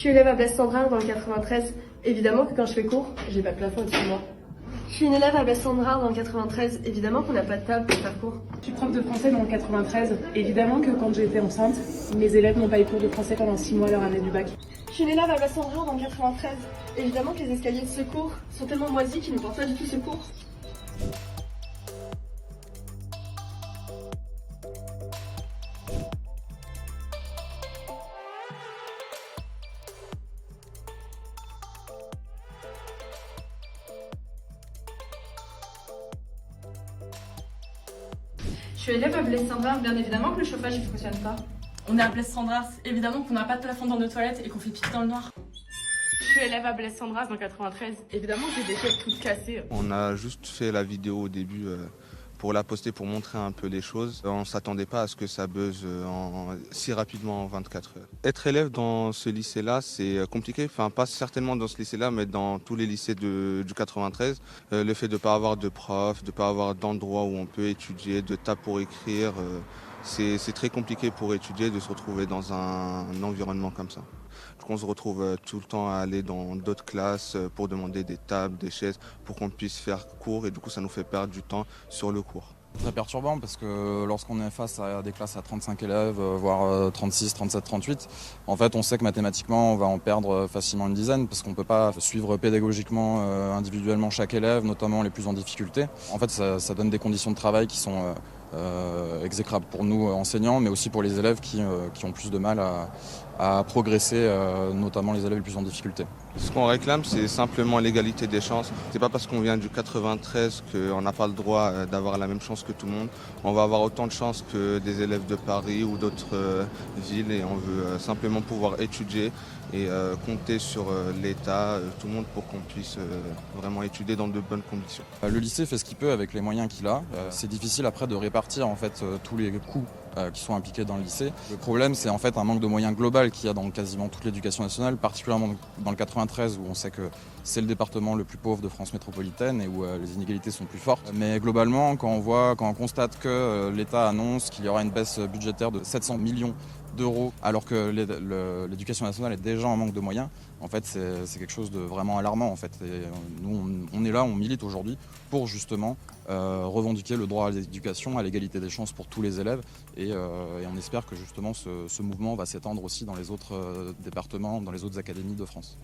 Je suis élève à Blaise Cendrars dans le 93. Évidemment que quand je fais cours, j'ai pas de plafond au-dessus de moi. Je suis une élève à Blaise Cendrars dans le 93. Évidemment qu'on n'a pas de table pour faire cours. Je suis prof de français dans le 93. Évidemment que quand j'étais enceinte, mes élèves n'ont pas eu cours de français pendant 6 mois à leur année du bac. Je suis une élève à Blaise Cendrars dans le 93. Évidemment que les escaliers de secours sont tellement moisis qu'ils ne portent pas du tout secours. Je suis élève à Blaise Cendrars, bien évidemment que le chauffage ne fonctionne pas. On est à Blaise Cendrars, évidemment qu'on n'a pas de plafond dans nos toilettes et qu'on fait pipi dans le noir. Je suis élève à Blaise Cendrars dans le 93, évidemment que j'ai des chaises toutes cassées. On a juste fait la vidéo au début pour la poster, pour montrer un peu les choses. On ne s'attendait pas à ce que ça buzz si rapidement en 24 heures. Être élève dans ce lycée-là, c'est compliqué. Enfin, pas certainement dans ce lycée-là, mais dans tous les lycées du 93. Le fait de ne pas avoir de profs, de ne pas avoir d'endroit où on peut étudier, de table pour écrire, c'est très compliqué pour étudier de se retrouver dans un environnement comme ça. Donc on se retrouve tout le temps à aller dans d'autres classes pour demander des tables, des chaises, pour qu'on puisse faire cours, et du coup ça nous fait perdre du temps sur le cours. Très perturbant parce que lorsqu'on est face à des classes à 35 élèves, voire 36, 37, 38, en fait on sait que mathématiquement on va en perdre facilement une dizaine parce qu'on ne peut pas suivre pédagogiquement, individuellement chaque élève, notamment les plus en difficulté. En fait ça donne des conditions de travail qui sont exécrables pour nous enseignants, mais aussi pour les élèves qui ont plus de mal à progresser, notamment les élèves les plus en difficulté. Ce qu'on réclame, c'est simplement l'égalité des chances. C'est pas parce qu'on vient du 93 qu'on n'a pas le droit d'avoir la même chance que tout le monde. On va avoir autant de chances que des élèves de Paris ou d'autres villes, et on veut simplement pouvoir étudier et compter sur l'État, tout le monde, pour qu'on puisse vraiment étudier dans de bonnes conditions. Le lycée fait ce qu'il peut avec les moyens qu'il a. C'est difficile après de répartir en fait tous les coûts qui sont impliqués dans le lycée. Le problème, c'est en fait un manque de moyens global qu'il y a dans quasiment toute l'éducation nationale, particulièrement dans le 93 où on sait que c'est le département le plus pauvre de France métropolitaine et où les inégalités sont plus fortes. Mais globalement, quand on constate que l'État annonce qu'il y aura une baisse budgétaire de 700 millions d'euros alors que l'éducation nationale est déjà en manque de moyens, en fait c'est quelque chose de vraiment alarmant en fait. Et nous on est là, on milite aujourd'hui pour justement revendiquer le droit à l'éducation, à l'égalité des chances pour tous les élèves, et on espère que justement ce mouvement va s'étendre aussi dans les autres départements, dans les autres académies de France.